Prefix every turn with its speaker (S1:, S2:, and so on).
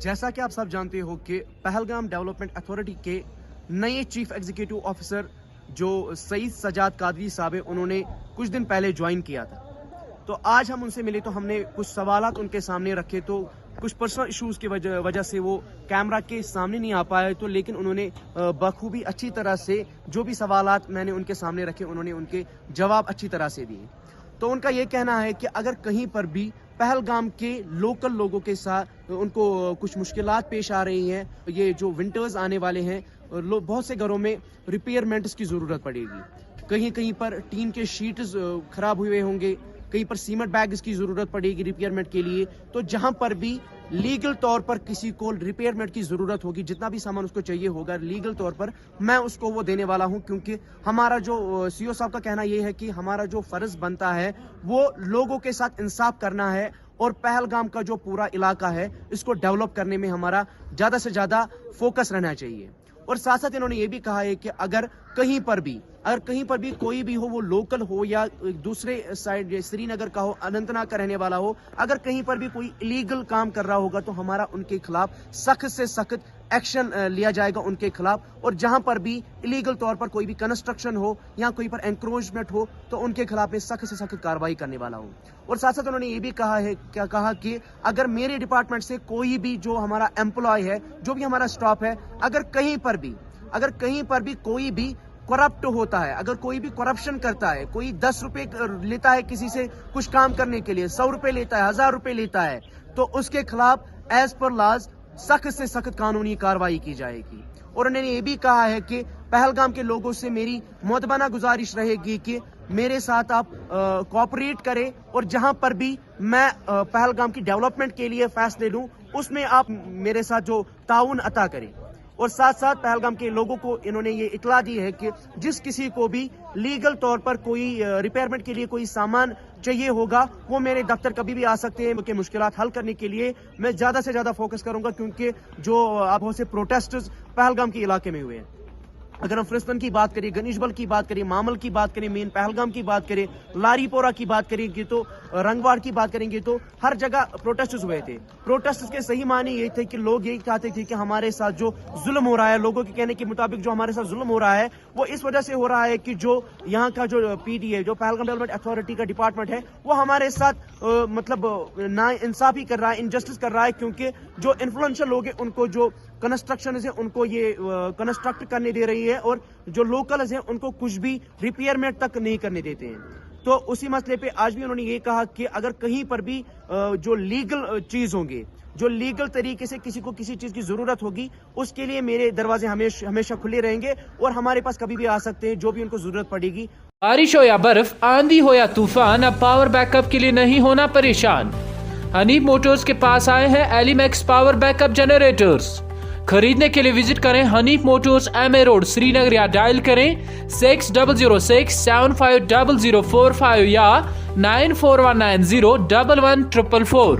S1: जैसा कि आप सब जानते हो कि पहलगाम डेवलपमेंट अथॉरिटी के नए चीफ एग्जीक्यूटिव ऑफिसर जो सईद सजाद कादरी साहब है, उन्होंने कुछ दिन पहले ज्वाइन किया था। तो आज हम उनसे मिले तो हमने कुछ सवालात उनके सामने रखे। तो कुछ पर्सनल इश्यूज की वजह से वो कैमरा के सामने नहीं आ पाए, तो लेकिन उन्होंने बखूबी अच्छी तरह से जो भी सवालात मैंने उनके सामने रखे, उन्होंने उनके जवाब अच्छी तरह से दिए। तो उनका ये कहना है कि अगर कहीं पर भी पहलगाम के लोकल लोगों के साथ उनको कुछ मुश्किलात पेश आ रही हैं, ये जो विंटर्स आने वाले हैं, बहुत से घरों में रिपेयरमेंट्स की ज़रूरत पड़ेगी। कहीं कहीं पर टीन के शीट्स खराब हुए होंगे, कहीं पर सीमेंट बैग्स की ज़रूरत पड़ेगी रिपेयरमेंट के लिए। तो जहां पर भी लीगल तौर पर किसी को रिपेयरमेंट की ज़रूरत होगी, जितना भी सामान उसको चाहिए होगा लीगल तौर पर, मैं उसको वो देने वाला हूं। क्योंकि हमारा जो सीओ साहब का कहना ये है कि हमारा जो फ़र्ज़ बनता है वो लोगों के साथ इंसाफ करना है और पहलगाम का जो पूरा इलाका है इसको डेवलप करने में हमारा ज़्यादा से ज़्यादा फोकस रहना चाहिए। और साथ साथ इन्होंने ये भी कहा है कि अगर कहीं पर भी कोई भी हो, वो लोकल हो या दूसरे साइड श्रीनगर का हो, अनंतनाग का रहने वाला हो, अगर कहीं पर भी कोई इलीगल काम कर रहा होगा तो हमारा उनके खिलाफ सख्त से सख्त एक्शन लिया जाएगा उनके खिलाफ। और जहां पर भी इलीगल तौर पर कोई भी कंस्ट्रक्शन हो या कोई पर एंक्रोचमेंट हो तो उनके खिलाफ में सख्त से सख्त कार्रवाई करने वाला हूं। और साथ साथ उन्होंने ये भी कहा कि अगर मेरे डिपार्टमेंट से कोई भी जो हमारा एम्प्लॉय है, जो भी हमारा स्टाफ है, अगर कहीं पर भी कोई भी करप्ट होता है, अगर कोई भी करप्शन करता है, कोई 10 रुपए लेता है किसी से कुछ काम करने के लिए, 100 रुपए लेता है, 1000 रुपए लेता है, तो उसके खिलाफ एज पर लॉज सख्त से सख्त कानूनी कार्रवाई की जाएगी। और उन्होंने ये भी कहा है कि पहलगाम के लोगों से मेरी मुअद्दबाना गुजारिश रहेगी कि मेरे साथ आप कोऑपरेट करें और जहां पर भी मैं पहलगाम की डेवलपमेंट के लिए फैसले लूं उसमें आप मेरे साथ जो ताउन अता करें। और साथ साथ पहलगाम के लोगों को इन्होंने ये इतला दी है कि जिस किसी को भी लीगल तौर पर कोई रिपेयरमेंट के लिए कोई सामान चाहिए होगा, वो मेरे दफ्तर कभी भी आ सकते हैं। उनके मुश्किलात हल करने के लिए मैं ज़्यादा से ज़्यादा फोकस करूंगा, क्योंकि जो आप बहुत से प्रोटेस्ट्स पहलगाम के इलाके में हुए हैं। अगर हम फिलिस्तीन की बात करें, गनीशबल की बात करें, मामल की बात करें, मेन पहलगाम की बात करें, लारीपोरा की बात करेंगे, तो रंगवाड़ की बात करेंगे, तो हर जगह प्रोटेस्ट हुए थे। प्रोटेस्ट के सही माने ये थे कि लोग यही चाहते थे कि हमारे साथ जो जुल्म हो रहा है, लोगों के कहने के मुताबिक जो हमारे साथ जुल्म हो रहा है वो इस वजह से हो रहा है कि जो यहाँ का जो पीडीए, जो पहलगाम डेवलपमेंट अथॉरिटी का डिपार्टमेंट है, वो हमारे साथ मतलब ना इंसाफी कर रहा है, इनजस्टिस कर रहा है। क्योंकि जो इन्फ्लुएंशियल लोग हैं उनको जो कंस्ट्रक्शन है उनको ये कंस्ट्रक्ट करने दे रही है, और जो लोकल्स हैं उनको कुछ भी रिपेयरमेंट तक नहीं करने देते हैं। तो उसी मसले पे आज भी उन्होंने ये कहा कि अगर कहीं पर भी जो लीगल चीज होंगे, जो लीगल तरीके से किसी को किसी चीज की जरूरत होगी, उसके लिए मेरे दरवाजे हमेशा खुले रहेंगे और हमारे पास कभी भी आ सकते हैं जो भी उनको जरूरत पड़ेगी।
S2: बारिश हो या बर्फ, आंधी हो या तूफान, अब पावर बैकअप के लिए नहीं होना परेशान। हनीफ मोटर्स के पास आए हैं एलिमैक्स पावर बैकअप जनरेटर्स। खरीदने के लिए विजिट करें Hanif Motors, MA road, Srinagar, या डायल करें 6006750045 या 9419011444।